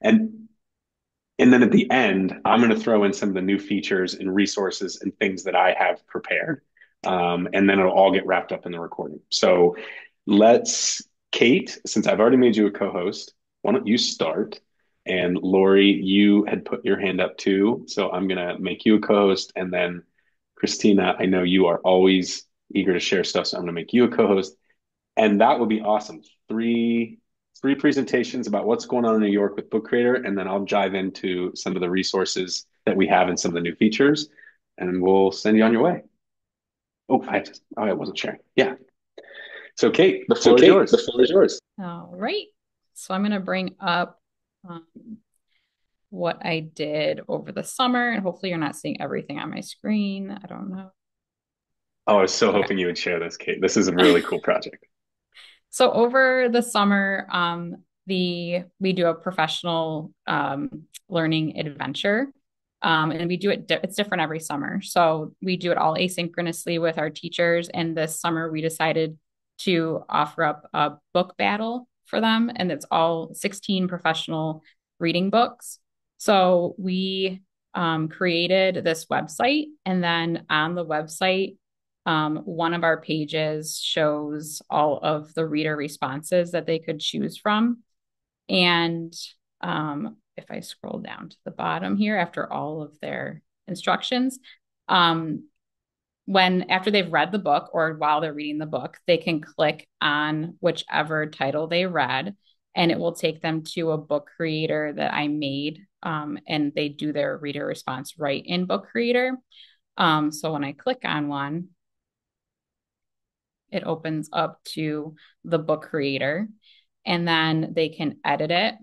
And and then at the end, I'm going to throw in some of the new features and resources and things that I have prepared. And then it'll all get wrapped up in the recording. So let's, Kate, since I've already made you a co-host, why don't you start? And Lori, you had put your hand up too. So I'm going to make you a co-host. And then Christina, I know you are always eager to share stuff. So I'm going to make you a co-host. And that would be awesome. Three presentations about what's going on in New York with Book Creator, and then I'll dive into some of the resources that we have and some of the new features, and we'll send you on your way. I wasn't sharing. Yeah. So Kate, the So, floor is Kate, the yours. floor is yours. All right. So I'm going to bring up um, what I did over the summer, and hopefully you're not seeing everything on my screen. I don't know. Oh, I was so Okay. hoping you would share this, Kate. This is a really cool project. So over the summer, the we do a professional learning adventure, and we do it. It's different every summer. So we do it all asynchronously with our teachers. And this summer, we decided to offer up a book battle for them, and it's all 16 professional reading books. So we created this website, and then on the website one of our pages shows all of the reader responses that they could choose from. And if I scroll down to the bottom here, after all of their instructions, um, when after they've read the book or while they're reading the book, they can click on whichever title they read, and it will take them to a book creator that I made. And they do their reader response right in Book Creator. So when I click on one, it opens up to the book creator, and then they can edit it.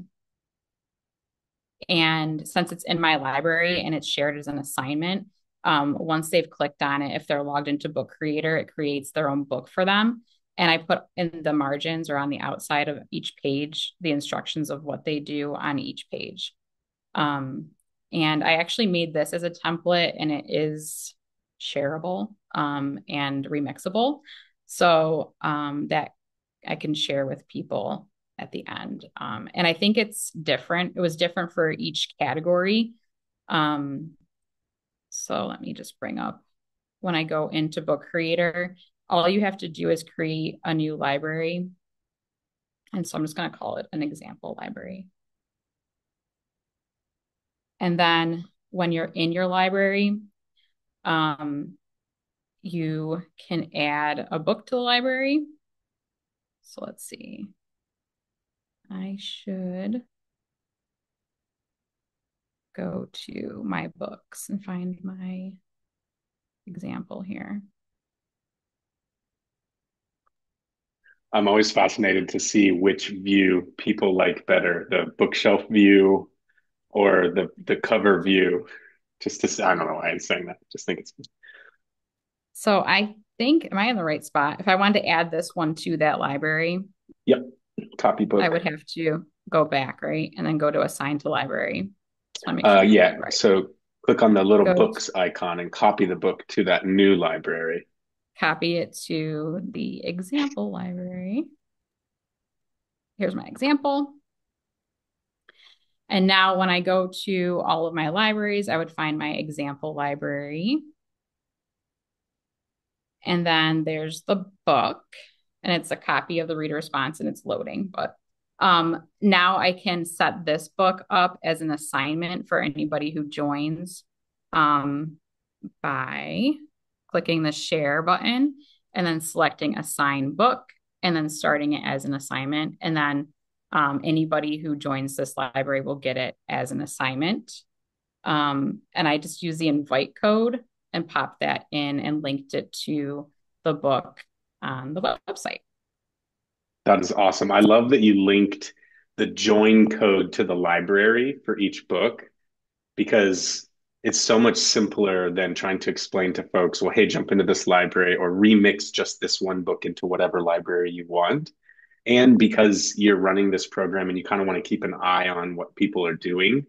And since it's in my library and it's shared as an assignment, once they've clicked on it, if they're logged into Book Creator, it creates their own book for them. And I put in the margins or on the outside of each page the instructions of what they do on each page. Um, and I actually made this as a template, and it is shareable and remixable. So that I can share with people at the end. And I think it's different. It was different for each category. Um, so let me just bring up when I go into Book Creator, all you have to do is create a new library. And so I'm just going to call it an example library. And then when you're in your library, um, you can add a book to the library. So let's see. I should go to my books and find my example here. I'm always fascinated to see which view people like better, the bookshelf view or the cover view. Just to say, I don't know why I'm saying that. Just think it's So I think, am I in the right spot? If I wanted to add this one to that library, yep, I copybook. would have to go back, right? And then go to assign to library. Just want to make sure I'm doing Yeah. it right. So click on the little Go books icon and copy the book to that new library. copy it to the example library. Here's my example. And now when I go to all of my libraries, I would find my example library. And then there's the book, and it's a copy of the reader response and it's loading. But now I can set this book up as an assignment for anybody who joins um, by clicking the share button and then selecting assign book and then starting it as an assignment. And then anybody who joins this library will get it as an assignment. And I just use the invite code and popped that in and linked it to the book on the website. That is awesome. I love that you linked the join code to the library for each book because it's so much simpler than trying to explain to folks, well, hey, jump into this library or remix just this one book into whatever library you want. And because you're running this program and you kind of want to keep an eye on what people are doing,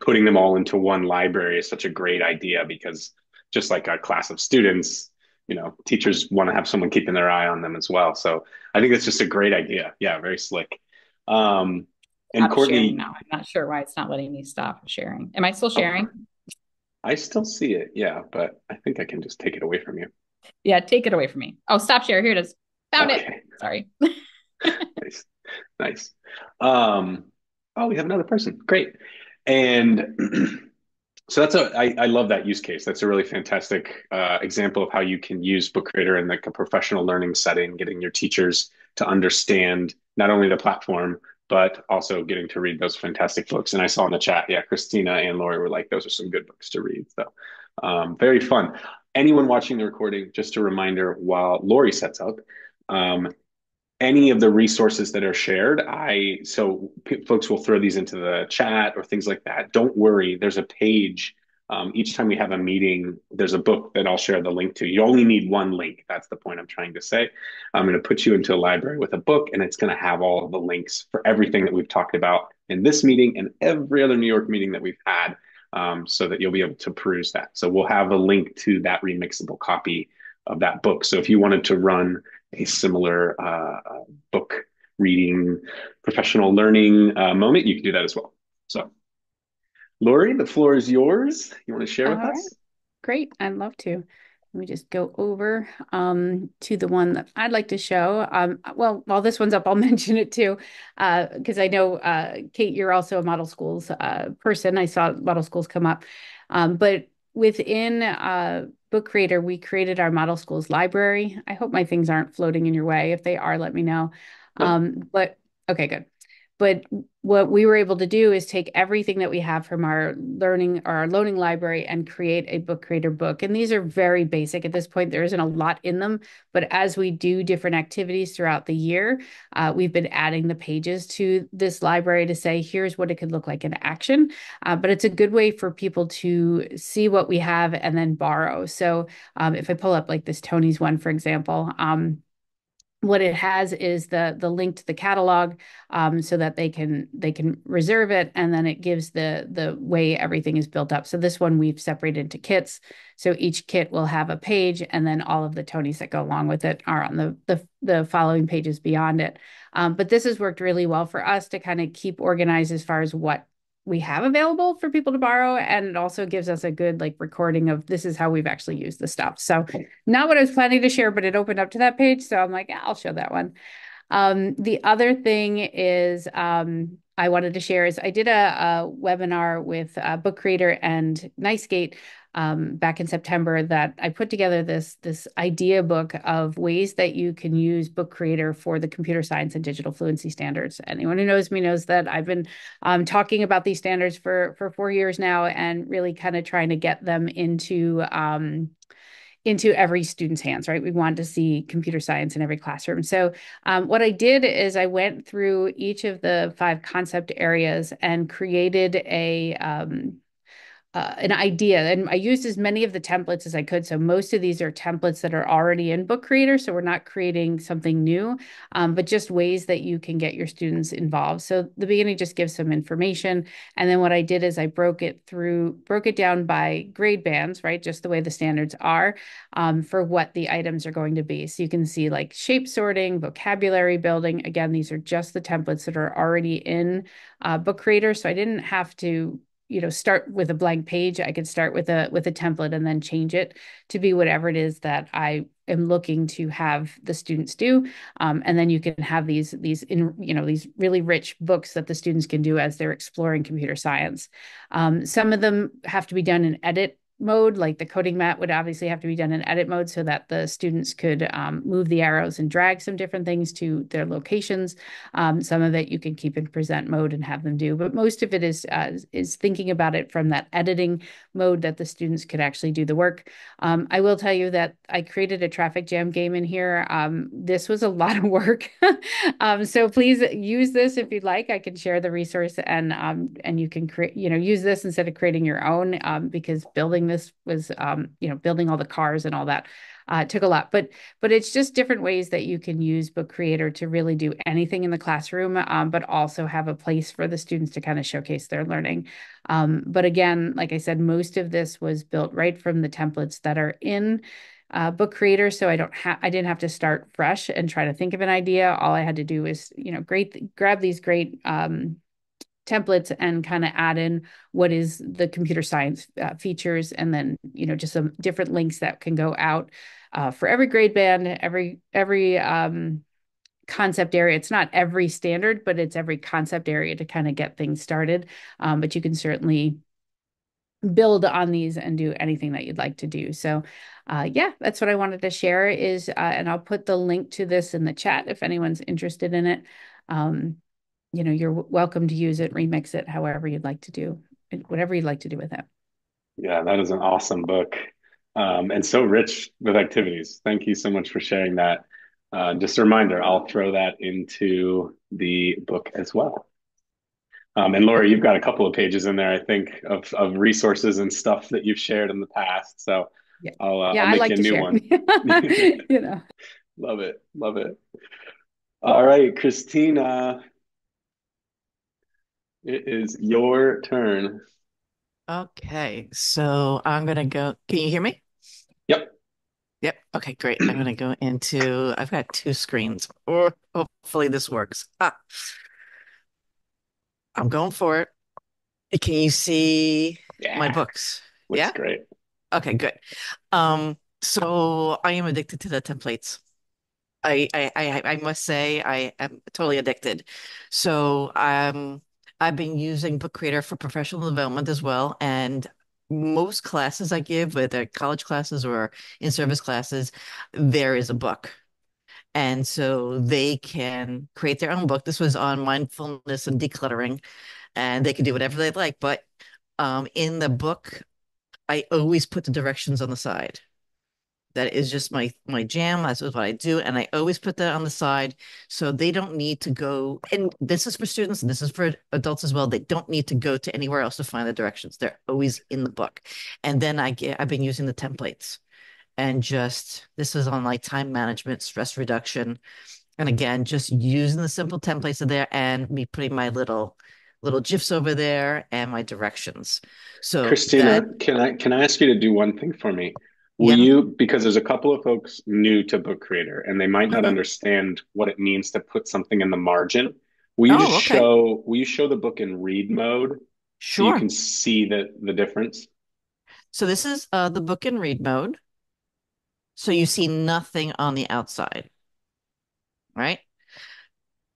putting them all into one library is such a great idea because just like a class of students, teachers want to have someone keeping their eye on them as well. So I think it's just a great idea. Yeah, very slick. Um, And stop sharing Courtney, now. I'm not sure why it's not letting me stop sharing. Am I still oh, sharing? I still see it. Yeah, but I think I can just take it away from you. Yeah, take it away from me. Oh, stop share. Here it is. Found it. Okay, Sorry. nice, nice. Um, oh, we have another person. Great. And so I love that use case. That's a really fantastic example of how you can use Book Creator in like a professional learning setting, getting your teachers to understand not only the platform, but also getting to read those fantastic books. And I saw in the chat, yeah, Christina and Lori were like, those are some good books to read. So very fun. Anyone watching the recording, just a reminder while Lori sets up, um, any of the resources that are shared, folks will throw these into the chat or things like that. Don't worry, there's a page. Each time we have a meeting, there's a book that I'll share the link to. You only need one link. That's the point I'm trying to say. I'm going to put you into a library with a book, and it's going to have all of the links for everything that we've talked about in this meeting and every other New York meeting that we've had, so that you'll be able to peruse that. So we'll have a link to that remixable copy of that book. So if you wanted to run a similar book reading, professional learning moment, you can do that as well. So, Lori, the floor is yours. You want to share All with right, us? great. I'd love to. Let me just go over to the one that I'd like to show. Well, while this one's up, I'll mention it too, because I know, Kate, you're also a model schools person. I saw model schools come up. But within Book Creator, we created our model schools library. I hope my things aren't floating in your way. If they are, let me know. No. But okay, good. But what we were able to do is take everything that we have from our learning or our loaning library and create a book creator book. And these are very basic at this point. There isn't a lot in them, but as we do different activities throughout the year, we've been adding the pages to this library to say, here's what it could look like in action. But it's a good way for people to see what we have and then borrow. So if I pull up like this Tony's one, for example, what it has is the link to the catalog, so that they can reserve it, and then it gives the way everything is built up. So this one we've separated into kits, so each kit will have a page, and then all of the Tonys that go along with it are on the following pages beyond it. But this has worked really well for us to kind of keep organized as far as what we have available for people to borrow, and it also gives us a good like recording of this is how we've actually used the stuff. So not what I was planning to share, but it opened up to that page. So I'm like, yeah, I'll show that one. The other thing is I wanted to share is I did a webinar with Book Creator and NiceGate back in September that I put together this idea book of ways that you can use Book Creator for the computer science and digital fluency standards. Anyone who knows me knows that I've been talking about these standards for 4 years now and really kind of trying to get them into every student's hands, right? We wanted to see computer science in every classroom. So what I did is I went through each of the 5 concept areas and created an idea. And I used as many of the templates as I could. So most of these are templates that are already in Book Creator. So we're not creating something new, but just ways that you can get your students involved. So the beginning just gives some information. And then what I did is I broke it down by grade bands, right? Just the way the standards are, for what the items are going to be. So you can see like shape sorting, vocabulary building. Again, these are just the templates that are already in Book Creator. So I didn't have to start with a blank page. I could start with a template and then change it to be whatever it is that I am looking to have the students do. And then you can have these really rich books that the students can do as they're exploring computer science. Some of them have to be done in edit mode, like the coding mat would obviously have to be done in edit mode so that the students could move the arrows and drag some different things to their locations. Some of it you can keep in present mode and have them do, but most of it is thinking about it from that editing mode that the students could actually do the work. I will tell you that I created a traffic jam game in here. This was a lot of work, so please use this if you'd like. I can share the resource and you can create use this instead of creating your own, because building this was building all the cars and all that took a lot, but it's just different ways that you can use Book Creator to really do anything in the classroom, but also have a place for the students to kind of showcase their learning. But again, like I said, most of this was built right from the templates that are in Book Creator, so I didn't have to start fresh and try to think of an idea. All I had to do was grab these great templates and kind of add in what is the computer science features, and then just some different links that can go out for every grade band, every concept area. It's not every standard, but it's every concept area to kind of get things started. But you can certainly build on these and do anything that you'd like to do. So yeah, that's what I wanted to share and I'll put the link to this in the chat if anyone's interested in it. You're welcome to use it, remix it, however you'd like to do, whatever you'd like to do with it. Yeah, that is an awesome book, and so rich with activities. Thank you so much for sharing that. Just a reminder, I'll throw that into the book as well. And Laura, you've got a couple of pages in there, I think, of resources and stuff that you've shared in the past. So Yeah. I'll Yeah, I make you like a to new share. one. You know. Love it, love it. All right, Christina, it is your turn. Okay, so I'm gonna go. Can you hear me? Yep. Yep. Okay, great. I'm gonna go into. I've got two screens, or hopefully this works. I'm going for it. Can you see my Yeah, books? looks Yeah? great. Okay, good. So I am addicted to the templates. I must say I am totally addicted. So I've been using Book Creator for professional development as well. And most classes I give, whether college classes or in-service classes, there is a book. And so they can create their own book. This was on mindfulness and decluttering, and they can do whatever they like. But in the book, I always put the directions on the side. That is just my jam. That's what I do, and I always put that on the side so they don't need to go. And this is for students, and this is for adults as well. They don't need to go to anywhere else to find the directions. They're always in the book. And then I've been using the templates, and just this is on like time management, stress reduction, and again, just using the simple templates are there, and me putting my little GIFs over there and my directions. So Christina, that, can I ask you to do one thing for me? Will yeah. you, because there's a couple of folks new to Book Creator and they might not Mhm. understand what it means to put something in the margin. Oh, okay. Will you show the book in read mode so you Sure. can see the difference? So this is the book and read mode. So you see nothing on the outside, right?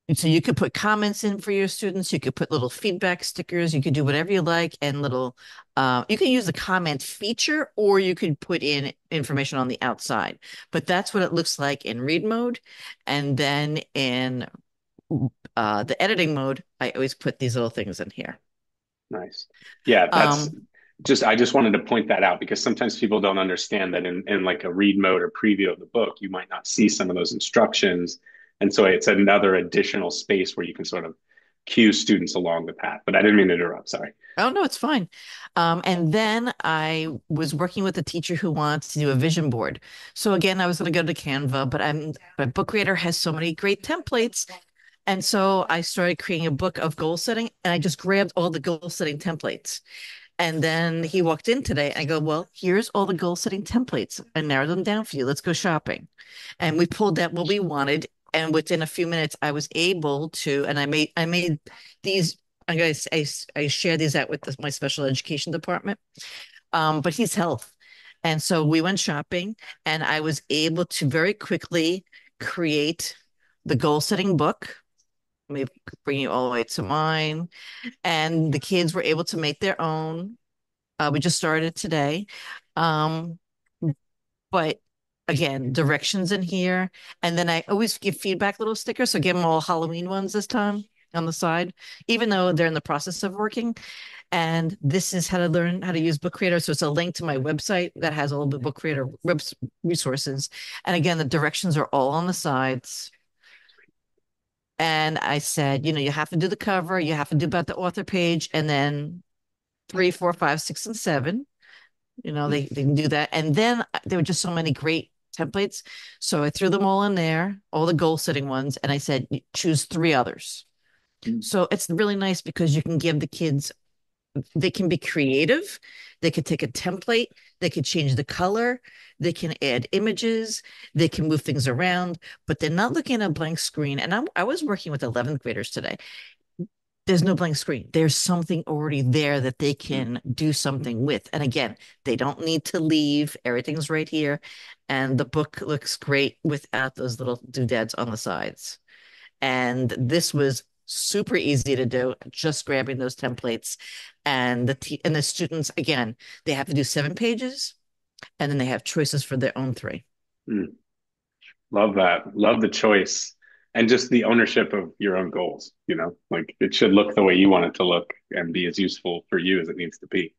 And so you could put comments in for your students. You could put little feedback stickers. You could do whatever you like, and you can use the comment feature, or you could put in information on the outside. But that's what it looks like in read mode. And then in the editing mode, I always put these little things in here. Nice. Yeah, that's Um, I just wanted to point that out because sometimes people don't understand that in like a read mode or preview of the book, you might not see some of those instructions. And so it's another additional space where you can sort of cue students along the path. But I didn't mean to interrupt. Sorry. Oh, no, it's fine. And then I was working with a teacher who wants to do a vision board. So again, I was going to go to Canva, but Book Creator has so many great templates. And so I started creating a book of goal setting, and I just grabbed all the goal setting templates. And then he walked in today. I go, well, here's all the goal setting templates. I narrowed them down for you. Let's go shopping. And we pulled out what we wanted. And within a few minutes, I was able to, and I made these. I share these out with my special education department. But he's health. And so we went shopping, and I was able to very quickly create the goal setting book. Let me bring you all the way to mine. And the kids were able to make their own. We just started today. Um, but again, directions in here. And then I always give feedback little stickers. So give them all Halloween ones this time on the side, even though they're in the process of working. And this is how to learn how to use Book Creator. So it's a link to my website that has all the Book Creator resources. And again, the directions are all on the sides. And I said, you have to do the cover, you have to do about the author page, and then 3, 4, 5, 6, and 7. They can do that. And then there were just so many great templates. So I threw them all in there, all the goal setting ones, and I said, choose 3 others. So it's really nice because you can give the kids, they can be creative. They could take a template, they could change the color, they can add images, they can move things around, but they're not looking at a blank screen. And I was working with 11th graders today. There's no blank screen. There's something already there that they Mm. can do something with. And again, they don't need to leave. Everything's right here. And the book looks great without those little doodads on the sides. And this was super easy to do, just grabbing those templates. And the students, again, they have to do 7 pages, and then they have choices for their own 3. Mm. Love that. Love the choice and just the ownership of your own goals. Like it should look the way you want it to look and be as useful for you as it needs to be.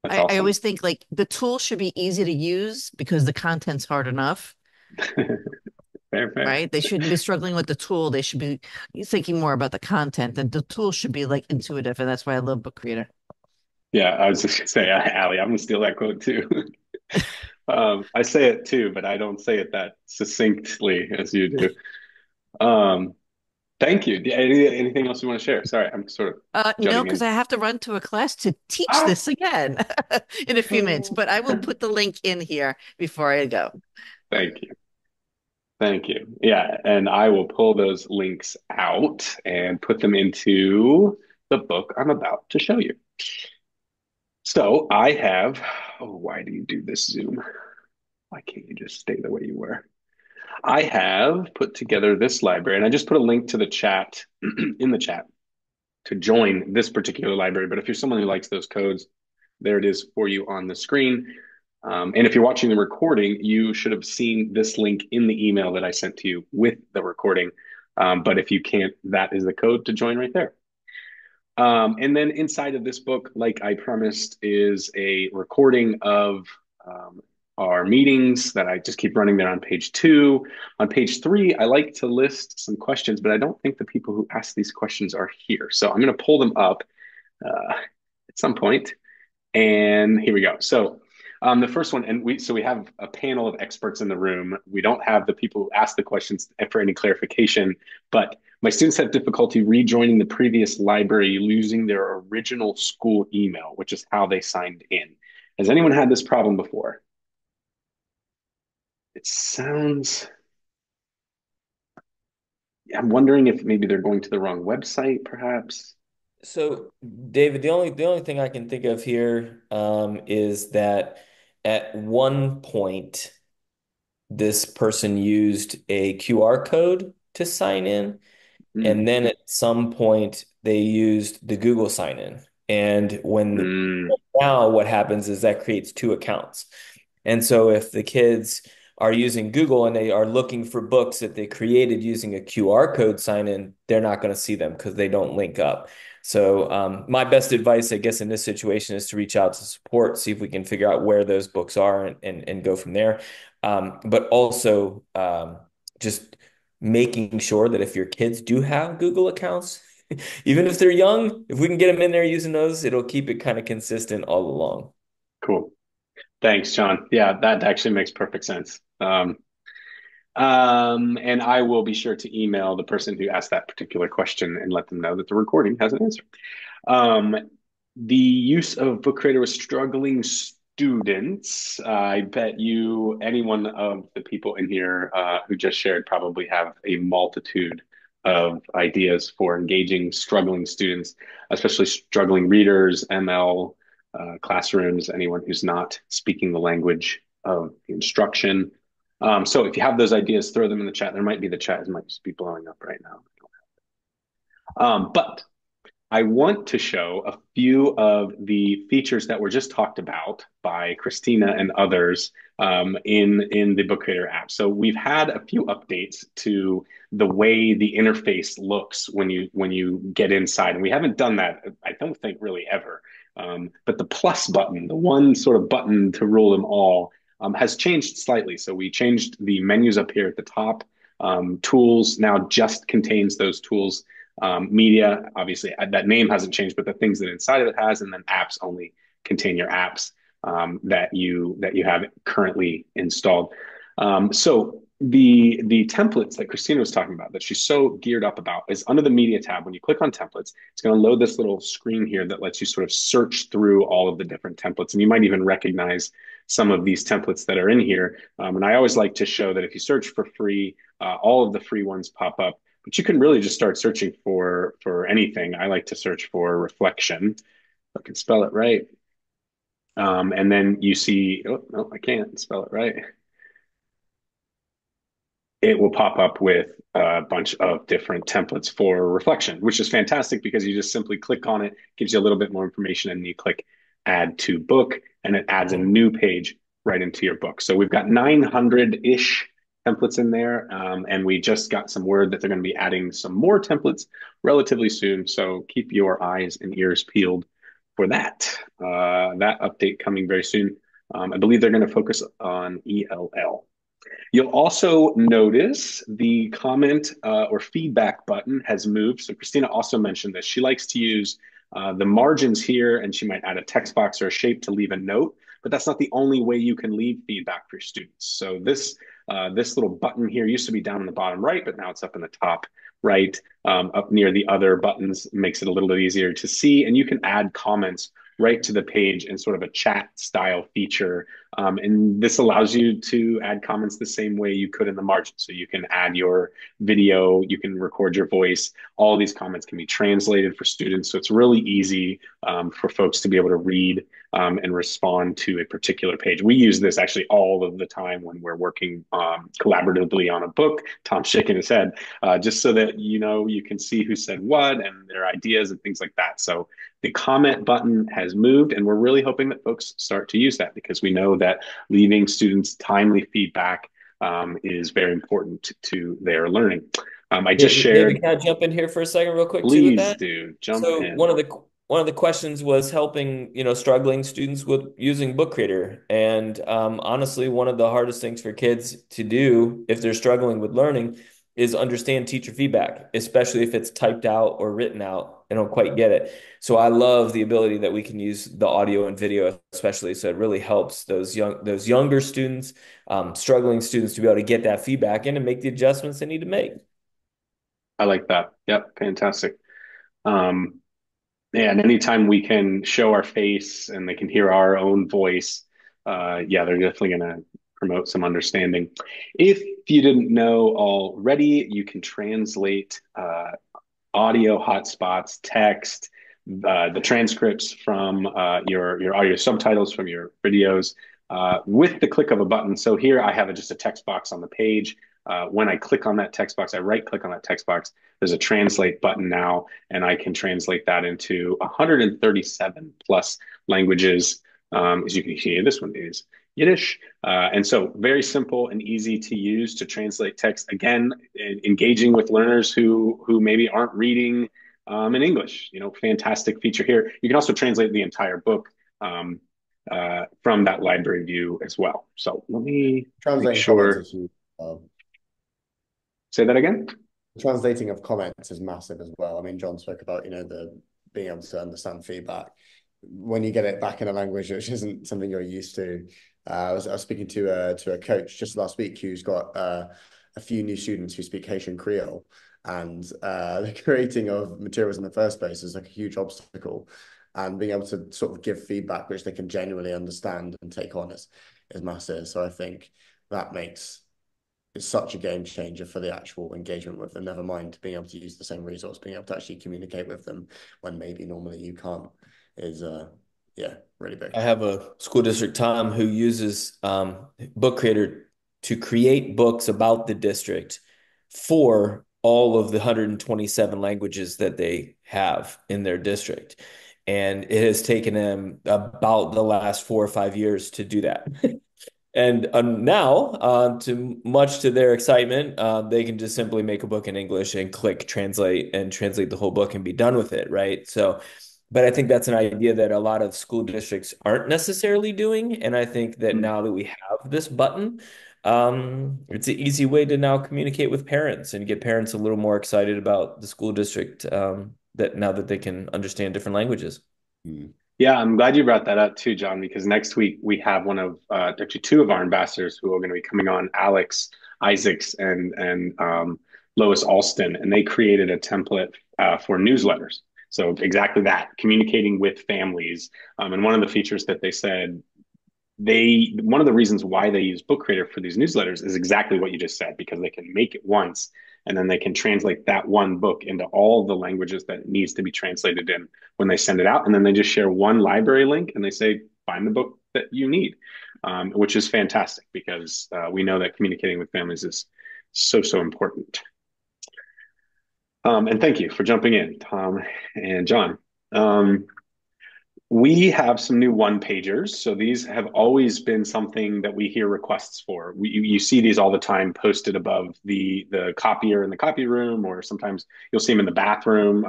That's I awesome. always think like the tool should be easy to use because the content's hard enough, Fair, fair. right? They shouldn't be struggling with the tool. They should be thinking more about the content, and the tool should be like intuitive. And that's why I love Book Creator. Yeah, I was just gonna say, Allie, I'm gonna steal that quote too. I say it too, but I don't say it that succinctly as you do. Um, Thank you. Anything else you want to share? Sorry, I'm sort of No, jutting because in. I have to run to a class to teach Ah, this again in a few minutes, but I will put the link in here before I go. thank you. Thank you. Yeah, and I will pull those links out and put them into the book I'm about to show you. So I have, oh, why do you do this, Zoom? Why can't you just stay the way you were? I have put together this library, and I just put a link to the chat in the chat to join this particular library. But if you're someone who likes those codes, there it is for you on the screen. And if you're watching the recording, you should have seen this link in the email that I sent to you with the recording. But if you can't, that is the code to join right there. And then inside of this book, like I promised, is a recording of um, our meetings that I just keep running there on page 2. On page 3, I like to list some questions, but I don't think the people who ask these questions are here. So I'm going to pull them up at some point. And here we go. So the first one, and we have a panel of experts in the room. We don't have the people who ask the questions for any clarification, but my students have difficulty rejoining the previous library using their original school email, which is how they signed in. Has anyone had this problem before? It sounds, I'm wondering if maybe they're going to the wrong website, perhaps. So, David, the only thing I can think of here is that at one point this person used a QR code to sign in, Mm, and then at some point they used the Google sign in. And when mm, now what happens is that creates 2 accounts. And so if the kids are using Google and they are looking for books that they created using a QR code sign in, they're not going to see them because they don't link up. So my best advice, I guess, in this situation is to reach out to support, see if we can figure out where those books are and go from there. But also just making sure that if your kids do have Google accounts, even if they're young, if we can get them in there using those, it'll keep it kind of consistent all along. cool. Thanks, John. Yeah, that actually makes perfect sense. And I will be sure to email the person who asked that particular question and let them know that the recording has an answer. Um, the use of Book Creator with struggling students. I bet you, anyone of the people in here who just shared, probably have a multitude of ideas for engaging struggling students, especially struggling readers, ML, classrooms, anyone who's not speaking the language of the instruction. So if you have those ideas, throw them in the chat. There might be the chat might just be blowing up right now. But I want to show a few of the features that were just talked about by Christina and others in the Book Creator app. So we've had a few updates to the way the interface looks when you get inside, and we haven't done that, I don't think, really ever. But the plus button, the one sort of button to rule them all, has changed slightly. So we changed the menus up here at the top. Tools now just contains those tools. Media, obviously, that name hasn't changed, but the things that inside of it has, and then apps only contain your apps that you have currently installed. So the templates that Christina was talking about, that she's so geared up about, is under the media tab. When you click on templates, it's going to load this little screen here that lets you sort of search through all of the different templates, and you might even recognize some of these templates that are in here. And I always like to show that if you search for free, all of the free ones pop up. But you can really just start searching for anything. I like to search for reflection. If I can spell it right. And then you see, oh, no, I can't spell it right. It will pop up with a bunch of different templates for reflection, which is fantastic because you just simply click on it, gives you a little bit more information, and you click add to book, and it adds a new page right into your book. So we've got 900-ish templates in there, and we just got some word that they're going to be adding some more templates relatively soon. So keep your eyes and ears peeled for that. That update coming very soon. I believe they're going to focus on ELL. You'll also notice the comment or feedback button has moved. So Christina also mentioned this. She likes to use the margins here, and she might add a text box or a shape to leave a note. But that's not the only way you can leave feedback for your students. So this little button here used to be down in the bottom right, but now it's up in the top right, up near the other buttons, makes it a little bit easier to see. And you can add comments right to the page in sort of a chat style feature, and this allows you to add comments the same way you could in the margin. So you can add your video, you can record your voice. All these comments can be translated for students. So it's really easy for folks to be able to read and respond to a particular page. We use this actually all of the time when we're working collaboratively on a book. Tom's shaking his head, just so that you can see who said what and their ideas and things like that. So the comment button has moved, and we're really hoping that folks start to use that because we know that leaving students timely feedback is very important to their learning. I just David, shared, can I jump in here for a second, real quick, too, with please that? do jump So in. one of the questions was helping, struggling students with using Book Creator. And honestly, one of the hardest things for kids to do if they're struggling with learning is understand teacher feedback, especially if it's typed out or written out. They don't quite get it. So I love the ability that we can use the audio and video, especially. So it really helps those younger students, struggling students, to be able to get that feedback in and make the adjustments they need to make. I like that. Yep, fantastic. Um, and anytime we can show our face and they can hear our own voice, yeah, they're definitely going to promote some understanding. If you didn't know already, you can translate audio hotspots, text, the transcripts from your audio subtitles from your videos with the click of a button. So here I have just a text box on the page. When I click on that text box, I right click on that text box. There's a translate button now, and I can translate that into 137 plus languages. As you can see, this one is Yiddish. And so very simple and easy to use to translate text. Again, engaging with learners who maybe aren't reading in English. Fantastic feature here. You can also translate the entire book from that library view as well. So let me make Translating comments sure. is huge. Say that again. The translating of comments is massive as well. I mean, John spoke about, the being able to understand feedback. When you get it back in a language which isn't something you're used to. I was speaking to a coach just last week who's got a few new students who speak Haitian Creole, and the creating of materials in the first place is like a huge obstacle. And being able to sort of give feedback which they can genuinely understand and take on is massive. So I think that makes it's such a game changer for the actual engagement with them. Never mind being able to use the same resource, being able to actually communicate with them when maybe normally you can't is yeah, really big. I have a school district, Tom, who uses Book Creator to create books about the district for all of the 127 languages that they have in their district. And it has taken them about the last 4 or 5 years to do that. And now, much to their excitement, they can just simply make a book in English and click translate and translate the whole book and be done with it, right? So, but I think that's an idea that a lot of school districts aren't necessarily doing. And I think that now that we have this button, it's an easy way to now communicate with parents and get parents a little more excited about the school district, that now that they can understand different languages. Mm. Yeah, I'm glad you brought that up too, John, because next week we have one of actually two of our ambassadors who are going to be coming on, Alex Isaacs and Lois Alston, and they created a template for newsletters. So exactly that, communicating with families. And one of the features that they said one of the reasons why they use Book Creator for these newsletters is exactly what you just said, because they can make it once and then they can translate that one book into all the languages that it needs to be translated in when they send it out. And then they just share one library link and they say, find the book that you need, which is fantastic because we know that communicating with families is so, so important. And thank you for jumping in, Tom and John. We have some new one pagers. So these have always been something that we hear requests for. You see these all the time posted above the copier in the copy room, or sometimes you'll see them in the bathroom.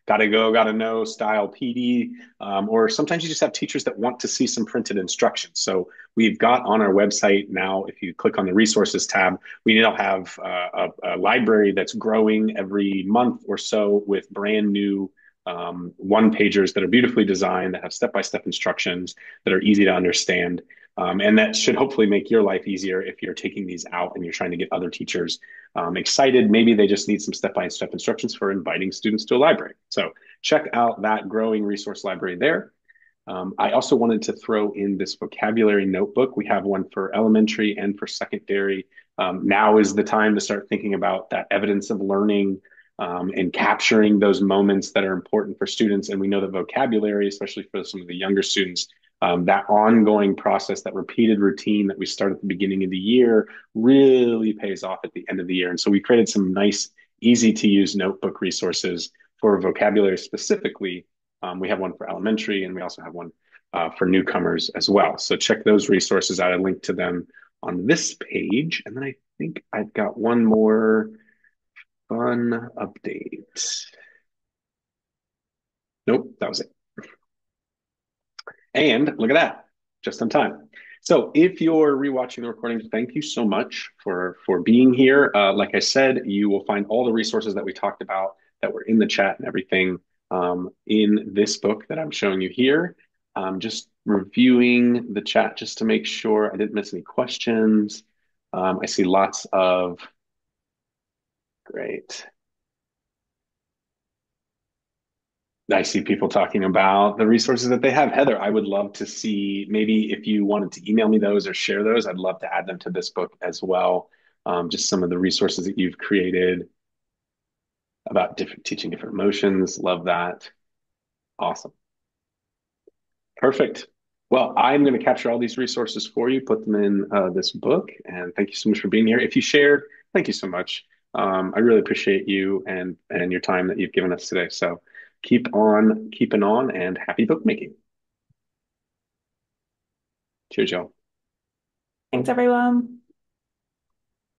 Gotta go, gotta know style PD, or sometimes you just have teachers that want to see some printed instructions. So we've got on our website now, if you click on the resources tab, we now have a library that's growing every month or so with brand new one pagers that are beautifully designed, that have step-by-step instructions, that are easy to understand. And that should hopefully make your life easier if you're taking these out and you're trying to get other teachers excited. Maybe they just need some step-by-step instructions for inviting students to a library. So check out that growing resource library there. I also wanted to throw in this vocabulary notebook. We have one for elementary and for secondary. Now is the time to start thinking about that evidence of learning and capturing those moments that are important for students. And we know that vocabulary, especially for some of the younger students, that ongoing process, that repeated routine that we start at the beginning of the year really pays off at the end of the year. And so we created some nice, easy to use notebook resources for vocabulary specifically. We have one for elementary, and we also have one for newcomers as well. So check those resources out. I linked to them on this page. And then I think I've got one more fun update. Nope, that was it. And look at that, just on time. So if you're rewatching the recording, thank you so much for being here. Like I said, you will find all the resources that we talked about that were in the chat and everything in this book that I'm showing you here. Just reviewing the chat just to make sure I didn't miss any questions. I see lots of great. I see people talking about the resources that they have. Heather, I would love to see, maybe if you wanted to email me those or share those, I'd love to add them to this book as well. Just some of the resources that you've created about teaching different emotions. Love that. Awesome. Perfect. Well, I'm going to capture all these resources for you, put them in this book. And thank you so much for being here. If you shared, thank you so much. I really appreciate you and your time that you've given us today. So keep on keeping on, and happy bookmaking. Cheers, y'all. Thanks, everyone.